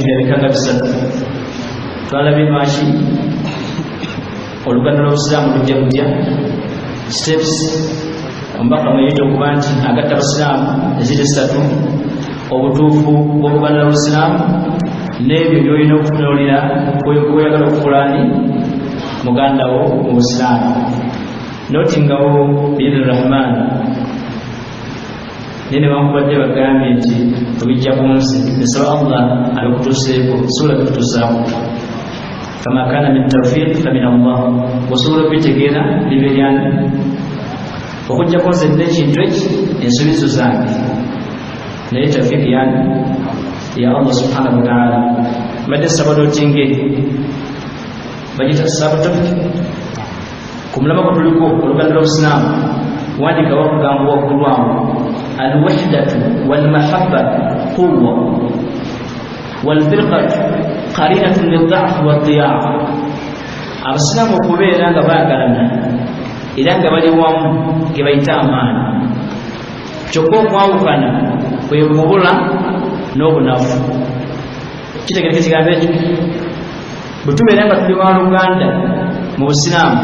birabika bisatu. Twalabye lwaki oluganda lw'obusiraamu lujja kutya steps omubaka mweyita okuba nti agatta abasiraamu eziri ssatu: obutuufu bw'obuganda lw'obusiraamu n'ebyo by'olina okutunuulira kweyagala okufulaani muganda wo mu busiraamu. Nootingawo biidhni rahman naye ne bankubadde bagambye nti tubijja ku nsi nesaba Allah abikutuuseeko sobola bikutuusaako. Fama kana min tawfiq famin Allah, osobola okubitegeera bibe byani okujjako nze nina ekintu eki ensuubizo zange naye tawfiq yani ya Allah subhanahu wa ta'ala. Mbadde sabadootinge bagita sabatofik ku mulama gwe tuliko oluganda lw'obusiraamu wandika wakugamba wakulwamu alwahdatu walmahabba quwwa walfirqatu qarinatun lidha'fi waddiyaa. Abasiraamu okubeera nga baagalana era nga bali wamu ge bayita amaani, kyokka okwawukana kwe kubula n'obunafu. Kitegereka ekigambo ekyo bwe tubeera nga tuli wa Luganda mu busiraamu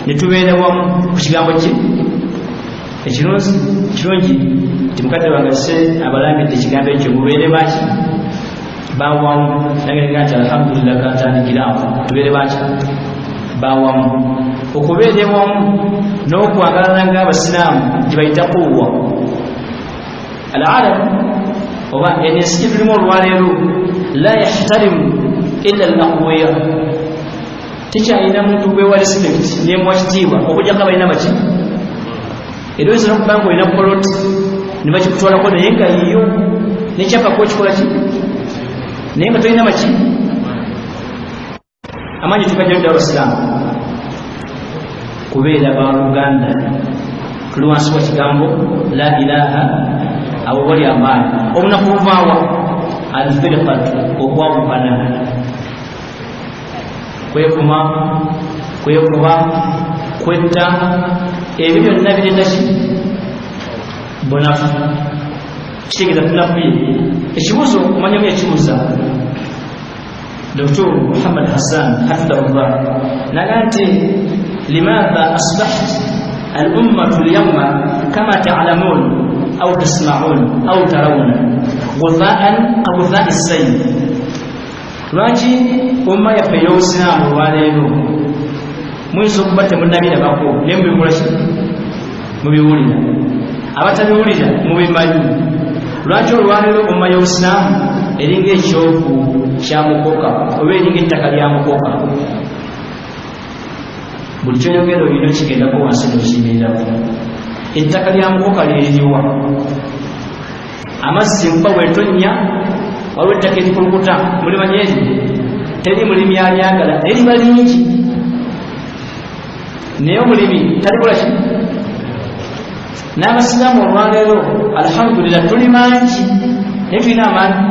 ne tubeera wamu ku kigambo kye ekirungi nti mukadde wange se abalambidde ekigambo ekyo mubeere baki bawamu. Nange nga nti alhamdulillah katandikiraawo tubeere baki bawamu. Okubeera wamu n'okwagalana ng'abasiraamu gye bayita quwwa. Al-arab oba ensi gye tulimu olwaleero la yahtarimu illa al-aqwiya, tekyalina muntu gwewa respect nemuwa kitiibwa okujjako abalina baki. Era oyinza okuba nga olina poloti ne bakikutwalako naye nga yiyo nekyapako okikola ki naye nga tolina baki amaanyi tukajjadde abasiraamu kubeera ba Luganda tuli wansi wa kigambo la ilaha abo bali amaanyi. Obunaku buvaawa alfirqatu okwawukana, kwekuma, kwekuba, kwetta, ebyo byonna bireeta ki bunafu. Kitegeeza tunafuye ekibuuzo omanyamu ekibuuza Dr. Muhammad Hassan hafidhahullah naga nti limadha asbaht al-ummatu al-yawma kama ta'lamun aw tasma'un aw tarawna ghudha'an qabdha'i as-sayl. Lwaki umma yaffe ey'obusiraamu olwaleero muyinza okuba temunnabirabako naye mubikolaki mubiwulira, abatabiwulira mubimanyi. Lwaki olwaleero umma y'obusiraamu eringa ekyovu kya mukoka oba eringa ettaka lya mukoka? Buli kyoyogera olina okigendako wansi n'okiyimiriraku. Ettaka lya mukoka lyeriwa? Amazzi nkuba bwetonnya waliwo ettaka erikulukuta mulimanyi eri teri mulimi alyagala eriba lingi naye omulimi talikolaki. N'abasiraamu olwaleero alhamdulillah tuli mangi naye tulina amaanyi.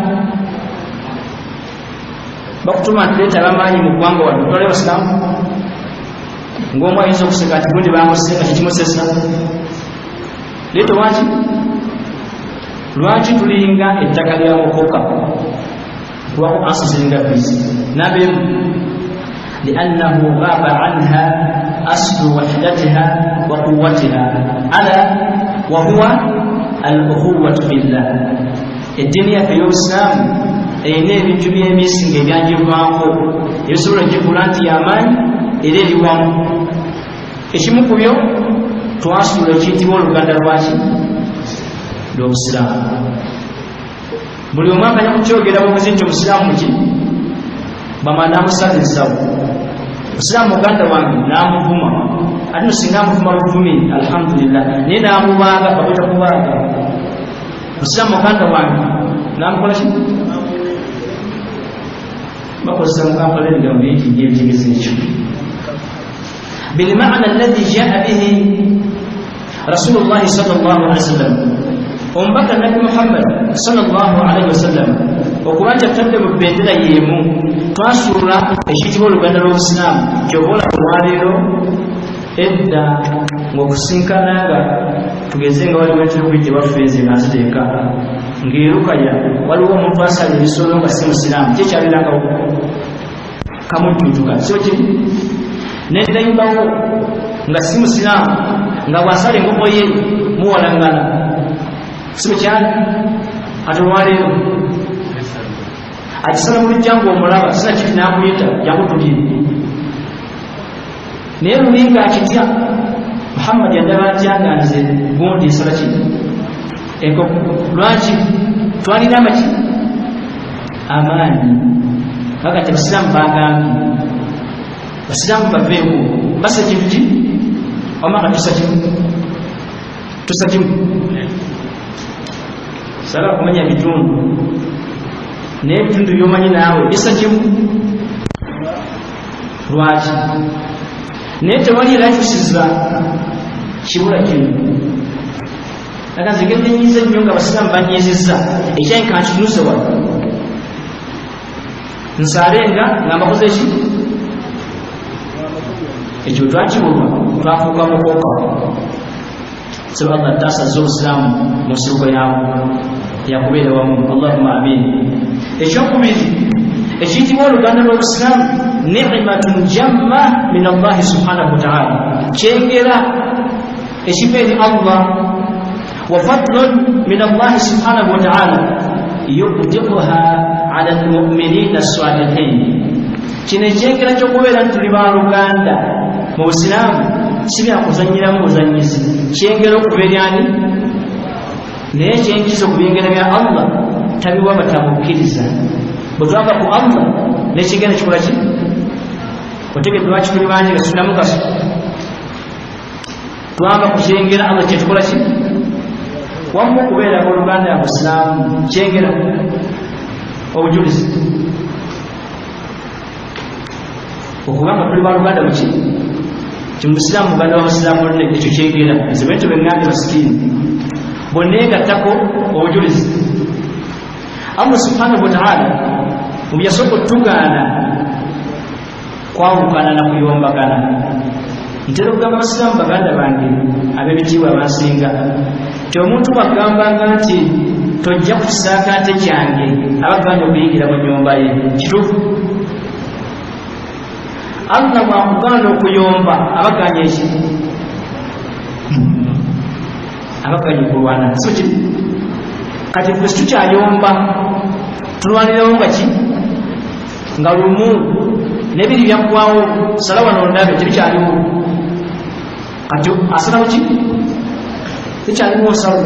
Bakutuma tuleeta abamaanyi mu ggwanga wano twale basiraamu ng'omu ayinza okuseka nti gundi bamusenga kikimusesa. Leeta waki lwaki tulinga ettaka lya mukoka lwako ansi ziringa bisi nabemu liannahu ghaba anha aslu wahdatiha wa quwwatiha ala wa huwa al-ukhuwwatu billah. Eddiini yaffe y'obusiraamu erina ebintu by'emisinga ebyanjibwako ebisobola gigula nti y'amaanyi era eri wamu. Ekimu ku byo twasula ekiyitibwa oluganda lwaki lw'obusiraamu. Buli omu akanya kukyogera bubuzi nti omusiraamu ki bamala n'amusala ensawo. Musiraamu muganda wange n'amuvuma ate no singa amuvuma luvumi alhamdulillah naye n'amubaaga bakwita kubaaga. Musiraamu muganda wange n'amukola ki bakozesa mukampala ebigambo bingi ng'ebitegeza ekyo بالمعنى الذي جاء به رسول الله صلى الله عليه وسلم. Omubaka Nabi Muhammad sallallahu alaihi wasallam okuba kyatadde mu bendera y'emu twasuula ekiyitibwa oluganda lw'obusiraamu kyobola olwaleero edda ng'okusinkana nga tugeze nga waliwo ekirokuli gye bafeeze nga nziteeka ng'erukaya waliwo omuntu asala ebisolo nga si musiraamu kyekyabiragawo kamujjutuka so kiri nedayimbawo nga si musiraamu nga bw'asala enkoko ye muwalangana si bukyali ate olwaleero akisala mu lujjangu omulaba sina kiti n'akuyita yakutulire naye lulinga akitya Muhammad yandaba atya nga nze gundi nsala ki enkoko lwaki twalina amaki amaanyi kakati abasiraamu bagambye basiraamu baveeko basa kintu ki omaka tusa kimu sala kumanya bitundu naye ebitundu byomanyi naawe bisa kimu lwaki naye tewali erakyusiza kibula kimu akanze ngenyiza ennyo nga abasiraamu banyezezza ekyayi kankitunuse wala nsalenga nga mbakoze ki ekyo twakibulwa twafuuka mukoka saba Allah tasaza obusiraamu mu nsibuko yaabwe yakubeera wamu Allahumma amin ekyokubiri ekiyitibwa oluganda lw'obusiraamu ni'matun jamma min Allah subhanahu wa ta'ala kyengera ekiva eri Allah wa fadlun min Allah subhanahu wa ta'ala yubdiquha ala almu'minina as-salihin kino ekyengera ky'okubeera nti tuli baaluganda mu busiraamu si byakuzanyiramu buzanyizi kyengera okuba eryani naye ekyenkiza okubingera bya Allah tabiwa batamukkiriza bwe twava ku Allah n'ekigenda kikola ki otegedde lwaki tuli bangi nga tulinamu kaso twava ku kyengera Allah kyetukola ki wamu okubeera oluganda ya busiraamu kyengera obujulizi okubanga tuli baluganda muki kimusiraamu muganda wa busiraamu olina ekyo kyengera nzibente beŋŋambye basikiini bonna engattako obujulizi Allah subhanahu wa ta'ala mu byasooka otugaana kwawukana na kuyombagana ntera okugamba abasiraamu baganda bange ab'ebitiibwa abansinga ti omuntu bagambanga nti tojja kukisaaka nte kyange abaganya okuyingira mu nnyumba ye kituufu Allah bwakugaana okuyomba abaganya eki abaganya okulwana so kiri kati ffe situkyayomba tulwanirawo nga ki nga lumu nebiri byaggwawo sala wano ndabe tebikyaliwo kati asalawo ki tekyaliwo nsalo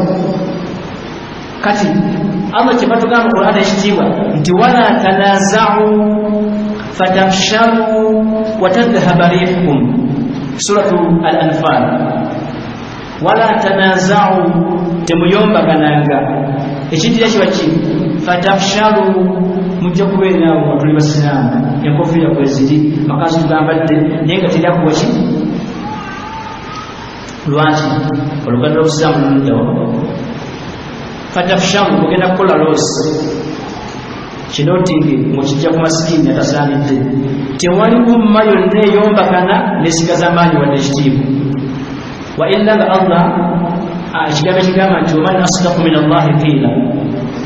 kati Allah kyebatugamba mu Qur'an ekitiibwa nti wala tanaza'u fatafshalu wa tadhhaba rihukum suratu al-anfal wala tanaza'u temuyombagananga ekidira kiba ki fatafshalu mujja kubeerawo tuli basiraamu enkofiira kweziri makazi tugambadde naye nga teryakuwa ki lwaki oluganda lw'obusiraamu luluddawo fatafshalu ogenda kukola loosi kino tingi ng'okijja ku masikiini atasaanidde tewali umma yonna eyombagana n'esigaza amaanyi wadde ekitiibwa wa illa nga Allah ekigambo ekigamba nti waman asdaqu min Allahi qiila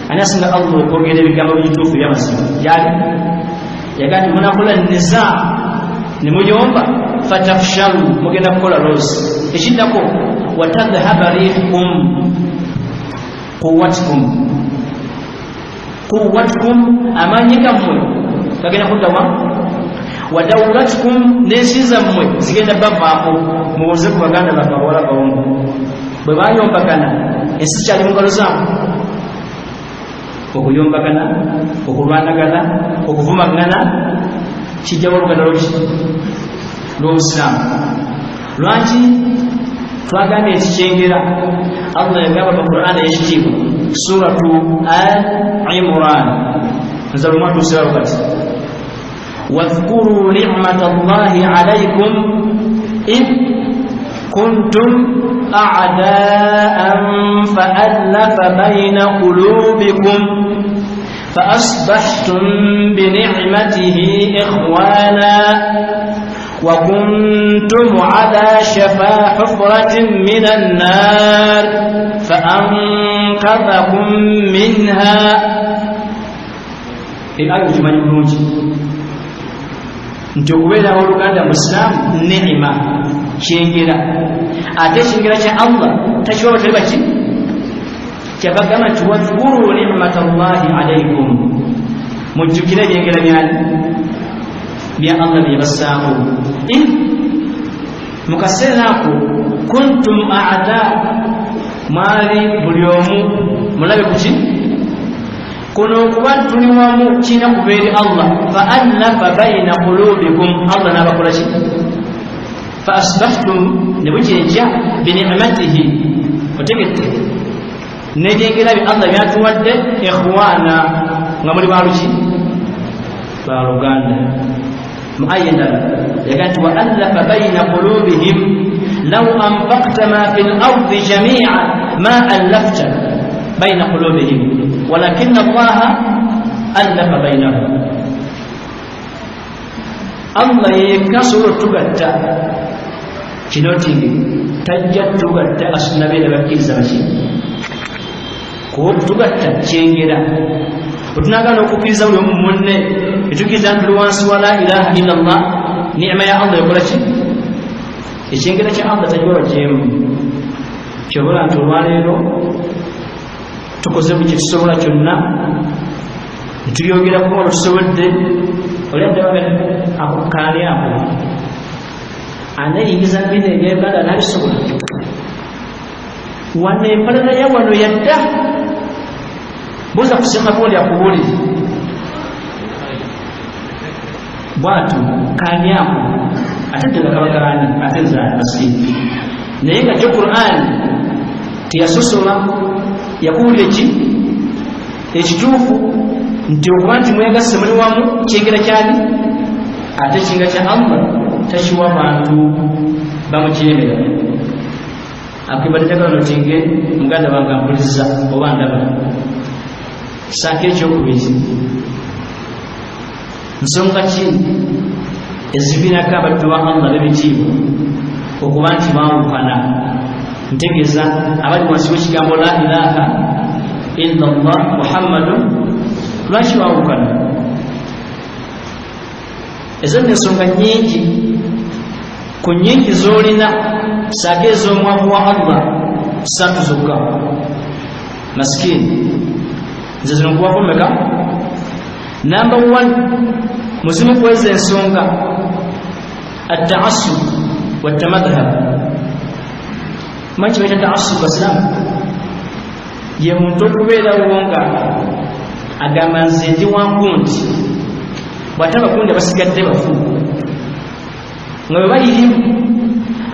ani asinga Allah okwogera ebigambo bituufu ebyamazima yali yagaa nti munakola niza ne muyomba fatafshalu mugenda kukola loosi ekiddako watadhhaba rihukum quwwatukum amaanyi gammwe gagenda kuddawa wa dawlatukum n'ensi zammwe zigenda bavaako mubuuze ku baganda bafe abawala bawongo bwe bayombagana ensi kyali mu ngalo zaamu okuyombagana okulwanagana okuvumagana kijjawo oluganda lw'obusiraamu lwaki twagambye nti kyengera Allah yagamba mu Qur'an ekitiibwa suratu al-Imran nzalumwa tusirawo kati wadhkuru ni'mata Allahi alaykum id kuntum a'da'an fa'alafa bayna qulubikum فأصبحتم بنعمته إخوانا وكنتم على شفا حفرة من النار فأنقذكم منها. الآية تماني بلونجي nti okubeera oluganda musiraamu neema kyengera ate kyengera kya Allah takiwa batali baki kyabagamba nti wadhkuru ni'matallahi alaykum mujjukire ebyengera byani bya Allah byebassaamu mu kaseera ako kuntum a'da mwali buli omu mulabe kuki kuno okuba tuli wamu kina kubeeri Allah fa allafa bayna qulubikum Allah n'abakola ki fa asbahtum ne bukyeja bini'matihi otegete n'ebyengera bye Allah byatuwadde ikhwana nga muli baluki baluganda muayyana yakati wa allafa bayna qulubihim law anfaqta ma fil ardi jami'an ma allafta bayna qulubihim ولكن الله ألف بينهم. الله يكسر تغتا كنوتي تجد تغتا أسنبي لبكيز رشي كوب تغتا كينجرا وتناغا نوكوكيزا ومونه يتوكيزا نلوانس ولا إله إلا الله نعمة يا الله يقول شيء يشينجرا شيء الله تجورا جيم شغلا تروانيرو tukoze buli kitusobola kyonna ntulyogerako nga tusobodde olядde akukkaali ako anayingiza bino ebyebanda nabisobola wano empalana ya wano yadda buza kusema kundi akubuulire bwatu kaani ako ate ddala kabagalaani ate nze asiibi naye nga kyo Qur'an teyasosola yakuulira ekituufu nti okuba nti mwegasse muli wamu kyengera kyali ate kinga kya Allah takiwa bantu bamukyemera akibadde njagala notinge muganda wange ampulizza oba ndaba saako ekyokubiri nsonga ki ezibinako abaddu ba Allah b'ebitiibwa okuba nti bawukana ntegeeza abali wansi w'ekigambo la ilaha illa Allah Muhammadun lwaki bawukana ezo n'ensonga nnyingi ku nnyingi z'olina saako ez'omwavu wa Allah ssatu zokka masikini nze zino nkuwako mmeka namba 1 muzimu kweza ensonga at-ta'assub wat-tamadhhab manchi baita ta'assub basiramu ye muntu okubeerawo nga agamba nze ndi wankundi bw'ataba kundi abasigadde bafu nga bwe bayirimu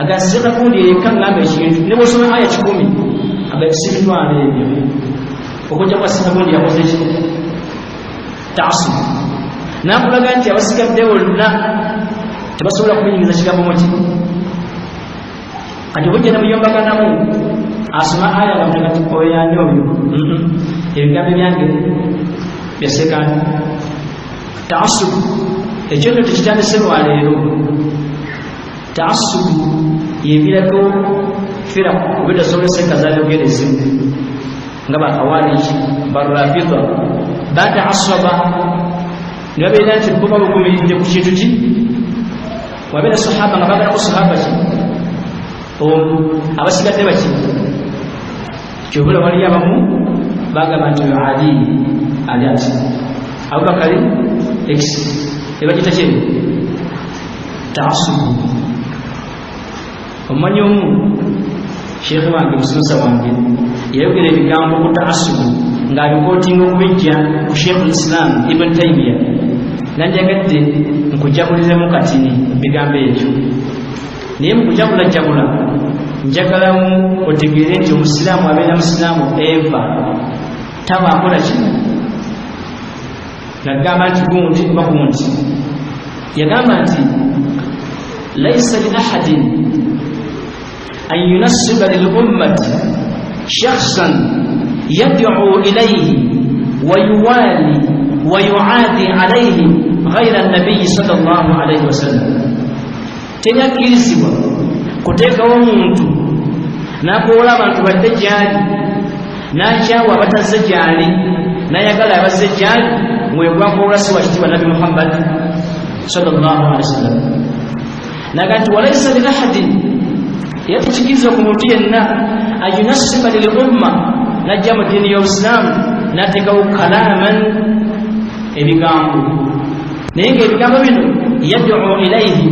agasizeka kundi yekka ngamba ekintu ne bw'osoma aya 10 agasibitwala ebyo okujja kwasika kundi yakoze ki ta'assub nakulaga nti abasigadde bonna tebasobola kubinyingiza kigambo muki kati bujja nemuyombaganamu asoma aya nga mutagatifu oyani oyo ebigambo byange byasekani ta'assub ekyoto tekitandise lwaleero ta'assub yebirako fira obutasobole kazaali ogerezimu nga bakawariji barrafida bata'assaba nibabeera nti bo babugumiridde ku kintu ki wabeera sahaba nga bagalako sahaba ki abasigadde baki kyobula wali abamu bagamba nti oyo ali ati Abubakari x ebagita kyeri ta'assubu omumanyi omu sheekhe wange musomesa wange yayogera ebigambo ku ta'assubu ng'abikootinga okubijja ku Sheikh Islam Ibn Taymiyyah nanjagadde nkujabuliremu katini bigambo ebyo naye mukujabulajabula njagalamu otegeere nti omusiraamu abeera musiraamu eva taba akola kino nagamba nti gundi bagundi yagamba nti laisa li ahadin an yunassiba lil ummati shakhsan yad'u ilayhi wa yuwali wa yu'adi alayhi ghayra an-nabiy sallallahu alayhi wasallam teryakkirizibwa kuteekawo omuntu n'akoola abantu badde gyali n'akyawa abatazze gyali n'ayagala abazze gyali mwegwakoola si wakitiibwa nabi Muhammad sallallahu alaihi wasallam naga nti walaysa li ahadin yatukikiriza ku muntu yenna ayunasiba lil umma najja mu ddiini y'obusiraamu n'ateekawo kalaman ebigambo naye ng'ebigambo bino yad'u ilayhi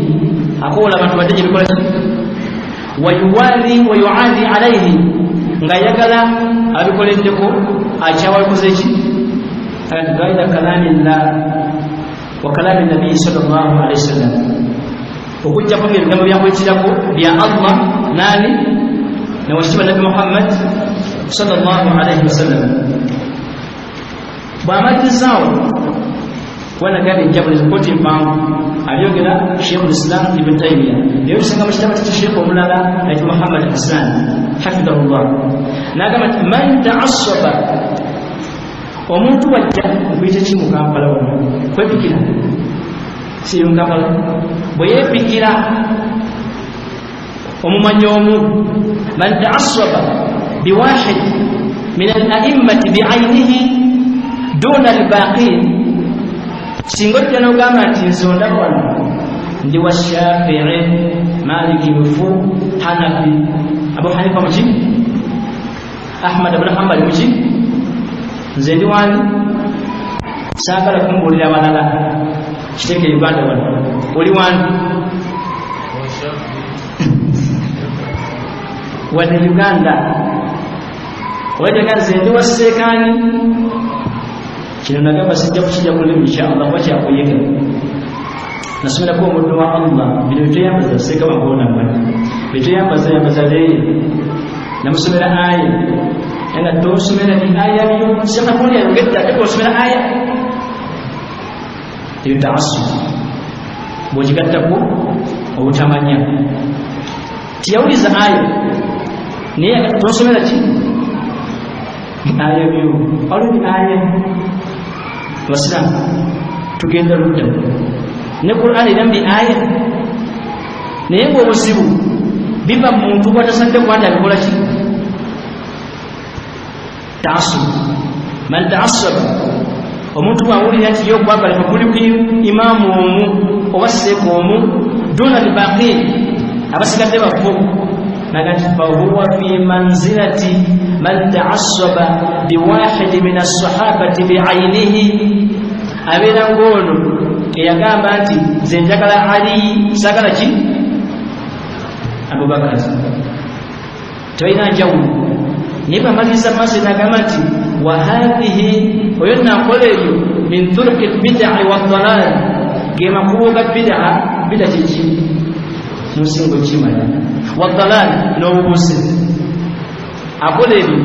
akoola abantu badde gye bikola wayuwali wayuadi alayhi ng'ayagala abikoleddeko akyawalikoze ki ati gaida kalamillah wa kalami nabii sallallahu alaihi wasallam okujjako ebigambo byakwetirako bya Allah nani nawakitiibwa nabi Muhammad sallallahu alaihi wasallam bw'amalirizaawo wanagamba enjabulizo koti empanvu abyogera Sheikh al-Islam Ibn Taymiyyah naye bisanga mu kitabo kya Sheikh omulala ayitibwa Muhammad Hassan hafidhahullah n'agamba nti man ta'assaba omuntu wajja okuyita ki mu Kampala wano kwepikira si mu Kampala bwe yeepikira omumanyi omu man ta'assaba biwahid min al-a'immati bi'aynihi duna al-baqin singa ojja n'ogamba nti nze ondaba wano ndi wa Shafi'i Maliki Mufu Hanafi Abu Hanifa muki Ahmad ibn Hanbal muki nze ndi wani saagala kumbuulira abalala kiteeke Uganda wano oli wani wadde Uganda owajaga nze ndi wa Seekaani kino nagamba sijja kukijja kulima inshallah kuba kyakuyega nasomerako omuddo wa Allah bino bituyambaza Seekaba nkoonamani bituyambaza leero namusomera aya nga tosomera ni aya byo sekabuli ayogedde ate osomera aya eyo ta'assub bw'okigattako obutamanya tiyawuliza aya naye tosomera ki aya byo oluli aya wasiramu tugenda ludda ne Qur'an erambi aya naye ng'obuzibu biva mu muntu bw'atasadde kwanda abikola ki ta'assub man ta'assaba omuntu bw'awulira nti ye okwagala kuli ku imaamu omu oba seeka omu duna al-baqi abasigadde bafo naga nti fahuwa fi manzilati man ta'assaba biwahidi min as-sahabati bi'aynihi abeera ng'ono eyagamba nti nze njagala Ali sagala ki Abubakar toyina njawulo naye bw'amaliriza maaso n'agamba nti wa hadhihi oyo nakola ebyo min turuki al-bid'i wa ad-dalal ge makubo ga bid'a kiki musingo kimanya wa ad-dalal n'obubuze akola ebyo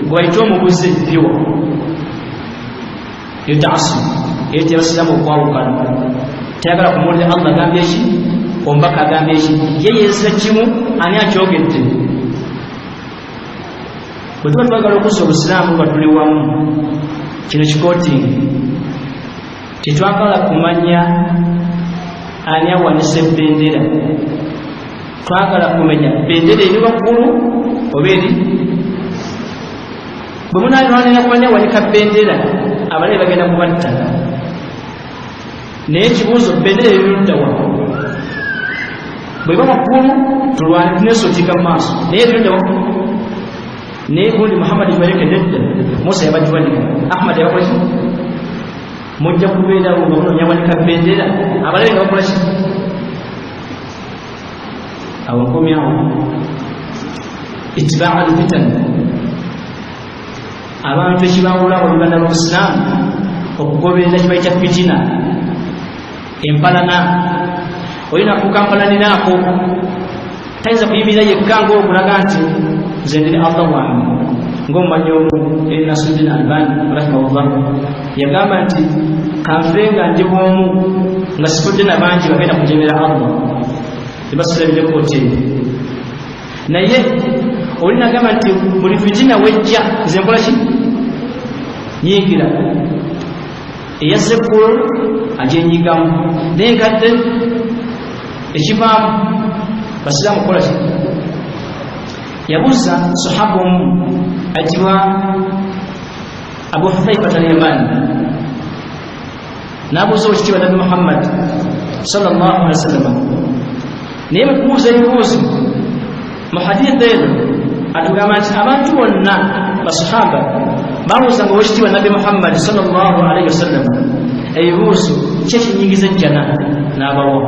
gwayita omubuze byo ta'assub ete abasiraamu okwawukana tayagala kumuwulira Allah agambye ki omubaka agambye ki ye yeesira kimu ani akyogedde bwe tuba twagala okuzza obusiraamu nga tuli wamu kino kikootingi tetwagala kumanya ani awanisa ebendera twagala kumenya bendera eri waggulu oba eri bwe munaalwanira kumanya wanika bendera abalabe bagenda kubatta naye ekibuuzo bendera eriruddawa bweba waggulu tulwane tunesotika mu maaso naye eriruddawa naye gundi Muhammad ibarekededda Musa yabagiwanika Ahmad yabakola ki mujja kubeerawo nga munonya wanika bendera abalabe nga bakola ki awo nkomyawo itibaa al-fitan abantu ekibawula oluganda lw'obusiraamu okugoberera kibayita fitina empalana olina kukampalaniraako tayinza kuyimirira yekka ng'okulaga nti nze ndiri Allah wange ng'omumanyi omu Nasiruddin Albani rahimahullah yagamba nti kanfe nga ndi bw'omu nga sifudde nabangi bagenda kujemera Allah nebasula ebijjakooteeri naye olina agamba nti buli fitina wejja nze nkola ki nyiigira eyasekkulu agyenyigamu naye nkadde ekivaamu basilamu kola ki yabuuza sahaba omu ayitibwa Abu Hudhayfa al-Yamani n'abuuza ekitiibwa Nabi Muhammad sallallahu alaihi wasallam naye mu kubuuza ebibuuzo mu hadith eno atugamba nti abantu bonna basahaba babuuzanga owekitiibwa Nabi Muhammad sallallahu alaihi wasallam ebibuuzo kyekinyingiza ejjana n'abawa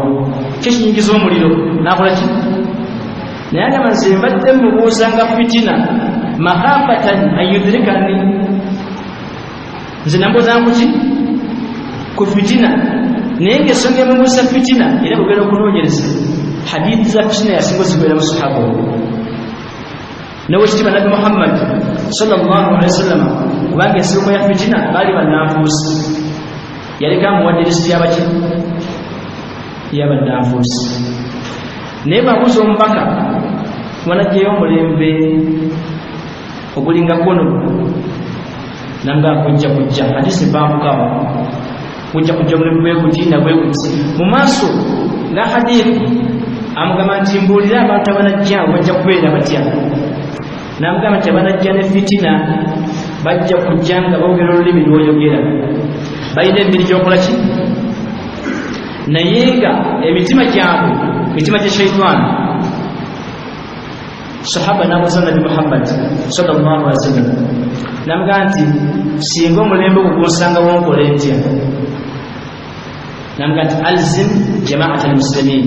kyekinyingiza omuliro n'akola ki naye agamba nze mbadde mubuuzanga fitina mahafatan ayudrikani nze nambuuzanga kuki ku fitina naye ng'ensonga emubuuza fitina era kugenda okunoonyereza hadithi za fitina yasinga zibeera mu sahaba n'owekitiibwa Nabi Muhammad sallallahu alaihi wasallam kubanga ensibuko ya fitina baali bannanfuusi yaleka amuwadde lisiti y'abaki y'abannanfuusi naye babuuza omubaka wanajjayo omulembe ogulinga gono nanga kujja hadisi bamukawo kujja omulembe bwekuti na bwekuti mu maaso nga hadithi amugamba nti mbuulira abantu abanajja bajja kubeera batya namugamba nti abanajja ne fitina bajja kujja nga boogera olulimi lwoyogera balina emibiri gyokola ki naye nga emitima gyabwe mitima gya shaitaani sahaba n'abuuza Nabi Muhammad sallallahu alaihi wasallam namugamba nti singa omulembe gugunsangawo nkole ntya namugamba nti alzim jamaata almuslimin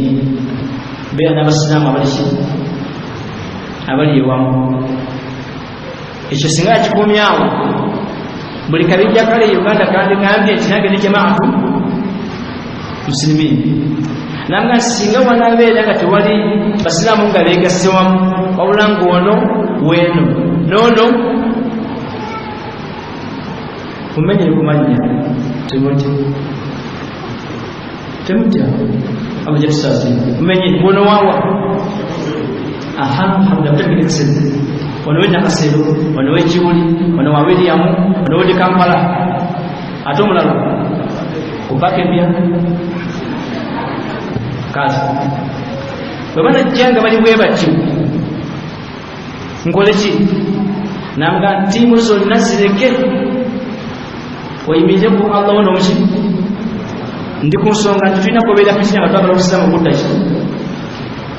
beera n'abasiraamu abali ewamu ekyo singa yakikumyawo buli kabijja kale Uganda kandi ngambye nti nange ne jamaatu muslimin namugamba nti singa wanaabeera nga tewali basiraamu nga beegasse wamu wabula ng'ono weeno noono mumenyere kumanya temutya abajja tusaasi mumenye ngono waawa hamda mutakirekisene wano we Nakasero wano we Kiwuli wano wa William wano we Kampala ate omulala kupaka empya kazi bwe banajjanga bali bwe batyo nkole ki namugamba ttiimu zonna zireke oyimirire ku Allah w'omuki ndi ku nsonga nti tulina kubeera fitina nga twagala obusiraamu okudda ki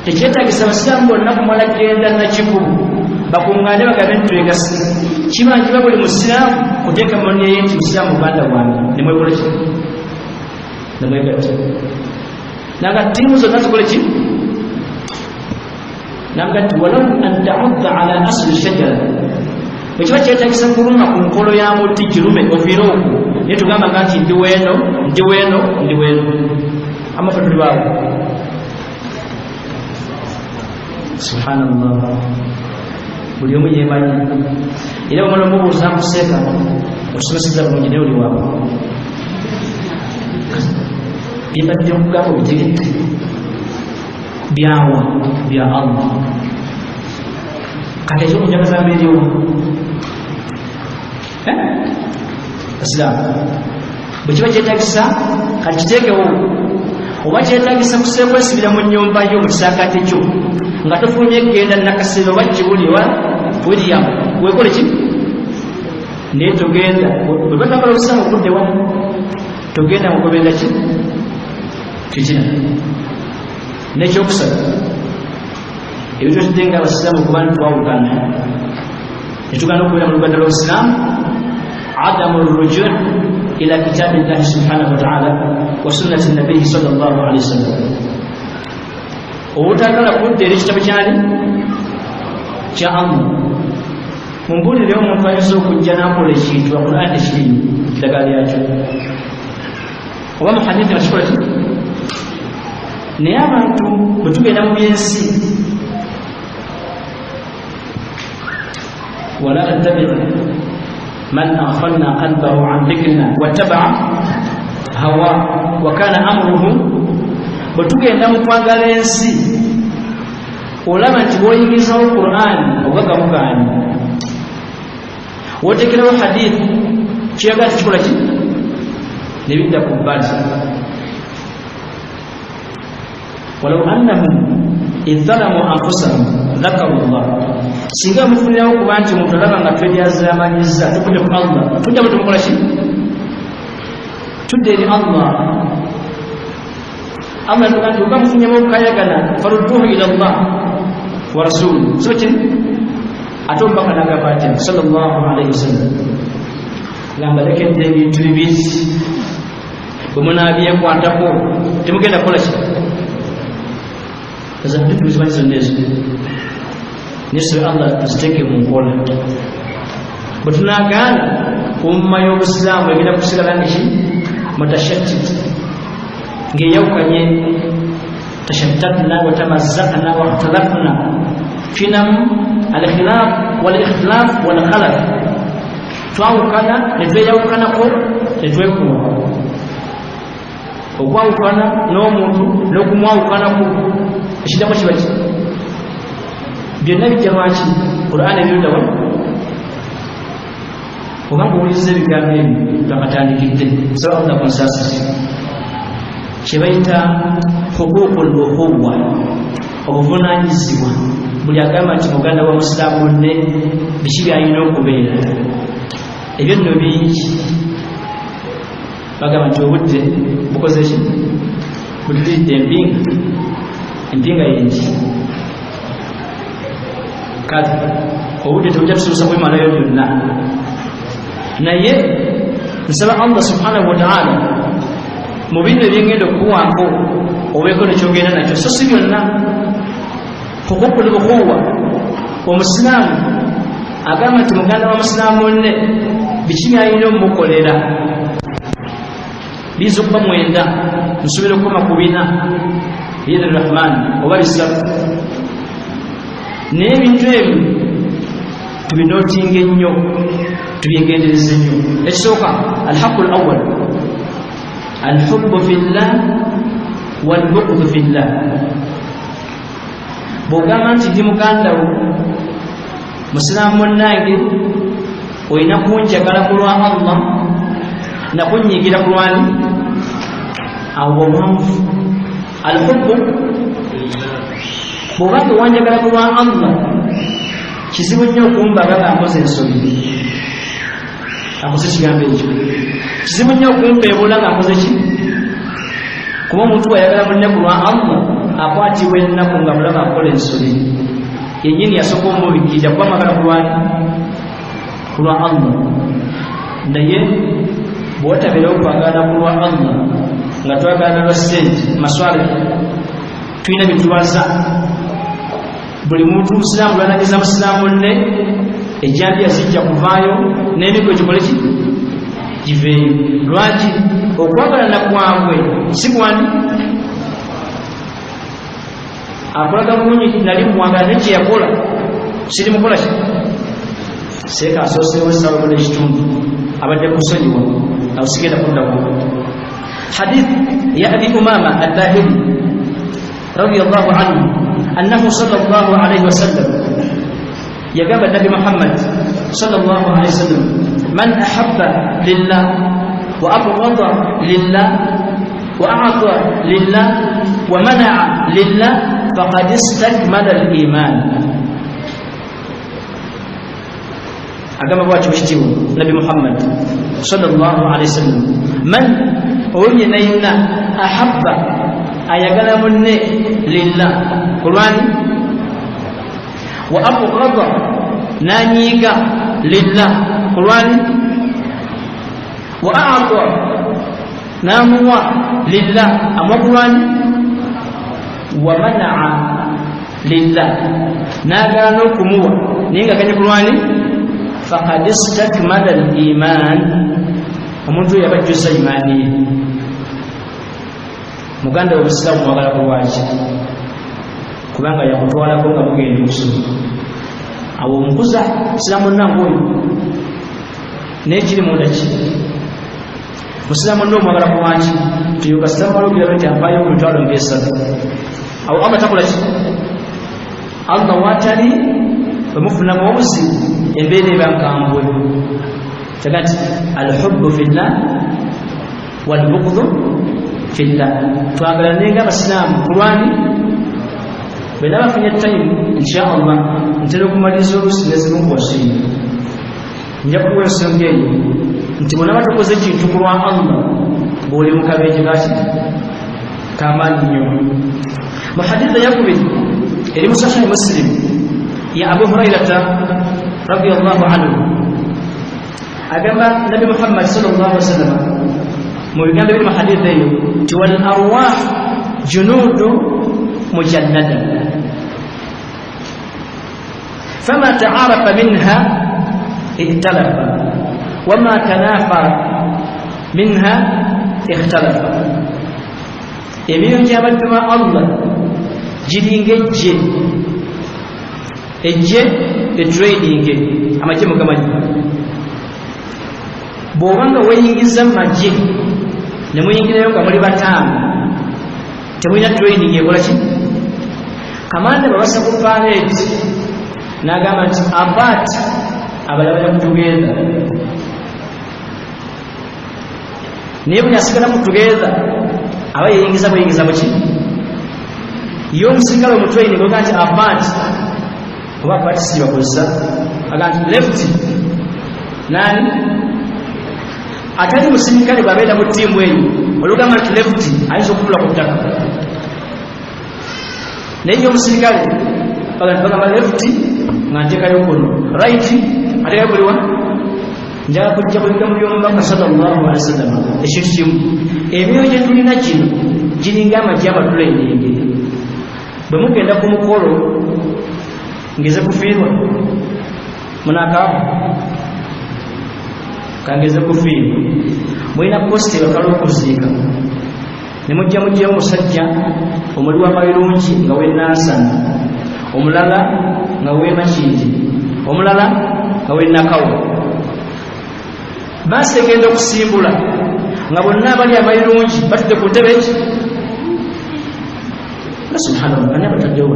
tekyetaagisa abasiraamu bonna kumala genda nakikubu bakuŋŋaane bagambe nti twegasi kibanjiba buli musiraamu kuteeka munneeye nti musiraamu muganda wange nemwekola ki nemwegatta nanga ttiimu zonna zikole ki nanga nti walau an ta'udda ala asli shajara bwekiba kyetagisa kuluma ku nkolo ya muti kirume ofiire okwo naye tugambanga nti ndi weeno amafe tuli baawo subhanallah buli omu yemanyi era omwana omubuuza nkuseeka otusomeseza bulungi naye oli waabo byebadde okugamba obitegedde byawa bya Allah kati ekyokunjagaza mbeeriwo basiraamu bwe kiba kyetagisa kati kiteekewo oba kyetagisa kwesibira mu nnyumba yo mu kisaakaate kyo nga tofulumye kgenda Nakasero oba Kiwuli wa William wekole ki naye togenda bwe batambala obusiraamu okudde wa togenda mukobenda ki fitina n'ekyokusatu ebintu ekitenga abasiraamu kuba ntitwawukana netugana okubeera mu luganda lw'obusiraamu adamu rujuu ila kitaabi llahi subhanahu wataala wa sunnati nabiyi sallallahu alaihi wasallam obutagala kudda eri ekitabo kyani kya Allah mumbuulirewo omuntu ayinza okujja n'akola ekintu Qur'an tekirimu eddagala lyakyo oba mu hadithi nga kikola ki naye abantu bwe tugenda mu byensi wala tattabi man aghfalna qalbahu an dhikrina wattaba'a hawa wa kana amruhu bwe tugenda mu kwagala ensi olaba nti bw'oyigirizawo Qur'an ogagamugaani wotekerawo hadithi kiyagala tikikola ki nebidda ku bbali ولو أنهم idhalamu anfusahum dhakaru Allah singa mufunirawo kuba nti omuntu alaba nga tweryazaamanyiza tukudde ku Allah tujja bwe tumukola ki tudde eri Allah Allah tuga nti oba mufunyemu okukayagana farudduhu ila Allah wa rasuluhu so kiri ate omubaka n'agamba atya sallallahu alaihi wasallam nga mbalekedde ebintu bibiri bwe munabyekwatako temugenda kukola ki tuzimanyi zonna ezo nisobe Allah tuziteeke mu nkola bwe tunagaana umma y'obusiraamu egenda kusigala ngeki mutashattit ng'eyawukanye tashattatna wa tamazzaqna wa ikhtalafna finamu al-khilaf wal-ikhtilaf wal-khalaf twawukana ne tweyawukanako ne twekuuma okwawukana n'omuntu n'okumwawukanako ekiddako kiba ki byonna bijja lwaki Qur'an ebyondawa obanga owuliriza ebigambo ebyo twakatandikidde saba Allah kunsaasisi kye bayita huquuqul ukhuwa obuvunaanyizibwa buli agamba nti muganda wa musiraamu munne biki byalina okubeera ebyo nno bingi bagamba nti obudde bukoze ki butuliridde empinga yengi kale obudde tebujja tusobosa kwemalayo byonna naye nsaba Allah subhanahu wa ta'ala mu bino ebyengenda okukuwaako obeeko nekyogenda nakyo so si byonna huquuqul ukhuwa omusiraamu agamba nti muganda wa musiraamu munne biki byalina omukolera biza okuba 9 nsobera okukoma ku 4 biyadi rahman oba bisatu naye ebintu ebyo tubinootinga ennyo tubyegendereza ennyo ekisooka alhaqu alawal alhubbu fillah walbughdu fillah bw'ogamba nti ndi muganda wo musiraamu munnange olina kunjagala ku lwa Allah nakunyiigira ku lwani awo bw'omwanvu alhubbu bw'obanga wanjagala ku lwa Allah kizibu nnyo okumbaga nga nkoze ensobi akoze kigambo ekyo kizibu nnyo okumpeebula nga nkoze ki kuba omuntu wayagala munne ku lwa Allah akwatibwa ennaku nga mulaba akola ensobi yennyini yasooka omubikiriza kuba magala ku lwani ku lwa Allah naye bw'otabeerawo kwagala ku lwa Allah nga twagala lwa ssente maswala tulina bitubaza buli muntu musiraamu lwanagiza musiraamu munne ejjambiya zijja kuvaayo n'emigo gikole ki giveeyo lwaki okwagalana kwabwe si kwani akolaga bulungi nali mwagala nekye yakola siri mukola ki seeka asooseewo essalabo n'ekitundu abadde kusonyiwa awo sigenda kuddaku hadith ya abi umama ad-dahili radiyallahu anhu annahu sallallahu alayhi wasallam yagamba nabi Muhammad sallallahu alayhi wasallam man ahabba lillah wa abghada lillah wa a'ta lillah wa mana'a lillah faqad istakmala al-iman agamba bwatyo ekitiibwa nabi Muhammad sallallahu alayhi wasallam man oyo nayina ahabba ayagala munne lillah kulwani wa abghada nanyiga lillah kulwani wa a'ta namuwa lillah amakulwani wa mana'a lillah nagala n'okumuwa naye nga kanye kulwani faqad istakmala al-iman omuntu yabajjusa imaani ye muganda w'obusiraamu mwagala kulwaki kubanga yakutwalako nga mugenda okusoma awo omukuza musiraamu nnange oyo naye kiri munda ki musiraamu nno omwagala kulwaki tuyokasitamalogira nti ampaayo ku mitwalo ng'esatu awo Allah takola ki Allah watali bwemufunamu obuzibu embeera eba nkambwe kyaga nti alhubbu fillah walbughdu fillah twagalanenga abasiraamu kulwani bwe bafunye time inshallah ntera okumaliza oluusi nezirunkwasini nja kuwa ensonga eyo nti bwe naba tukoze ekintu ku lwa Allah bw'oli mu kabenje kati kamaanyi nnyo. mu haditha yakubiri eri mu sahih Muslim ya Abu Hurairata radiyallahu anhu agamba Nabi Muhammad sallallahu alaihi wasallam mu bigambo biri mu haditha eyo nti wal arwah junudu mujannada fama ta'arafa minha اختلف وما تنافر منها اختلف. emirimu gy'abaddu ba Allah giringa ejje etrading amagye mugamanyi bw'obanga weeyingiza mu magye ne muyingirayo nga muli bataano temulina trading ekola ki kamanda babasa ku parade n'agamba nti abat abalala bajja naye bwe yasigala mu together aba yeyingiza buyingiza muki ye omusirikale omutwaini boga nti abat oba abat si bakozesa aga nti left nani atali musirikale bwabeera mu ttiimu eyo olugamba nti left ayinza okutula ku ttaka naye ye omusirikale bagamba left nga nteekayo kuno right atekayo buliwa njala kujja kuliga mu by'omubaka sallallahu alaihi wasallam ekintu kimu emyoyo gye tulina kino giringa amagye amatulainingi bwe mugenda ku mukolo ngeze kufiirwa munakaamu kangeze kufiirwa mulina posite bakala okuziika ne mujjamu omusajja omuli w'amabirungi nga wennansana omulala nga w'emakindi omulala nga w'ennakawo baasi egenda okusimbula nga bonna abali amayirungi batudde ku ntebe eki subhanallah ani abataddewo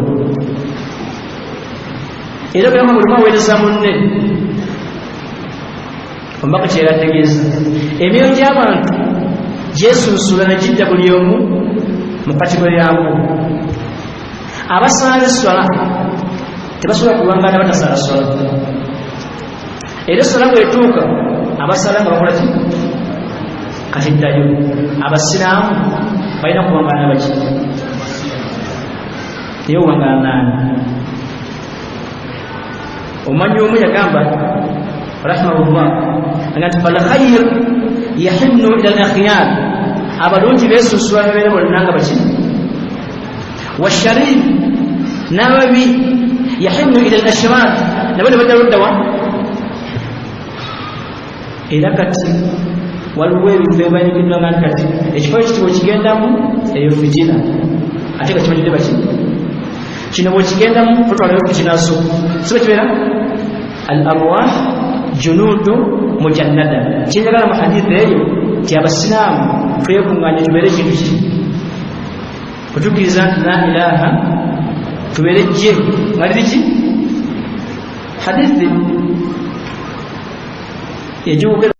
era bwama bulimu aweereza munne omubaka kyerategeeza emyoyo gy'abantu gyesunsula ne gidda buli omu mu kategori yaako. abasala eswala tebasobola kulwangana batasala swala era eswala bwetuuka abasala nga bakola ki kati ddayo abasiraamu balina kuwangana baki naye owangana naani omanyi omu yagamba rahimahullah aga nti falkhayr yahinnu ila al-akhyar abalungi beesunsula nebeera bonnanga baki washarir n'ababi yahinnu ila al-ashrar nabo ne badda luddawa era kati waliwo ebifo ebanyigiddwa nga nti kati ekifo ekiti bwekigendamu eyo fitina ate nga kimanyidde baki kino bwekigendamu otwalayo kukinaso si bekibeera al arwah junudu mujannada kinjagala mu haditha eyo ti abasiraamu twekuŋŋaanye tubeere ekintu ki kutukkiriza nti la ilaha tubeere jje nga liri ki hadithi egiwogera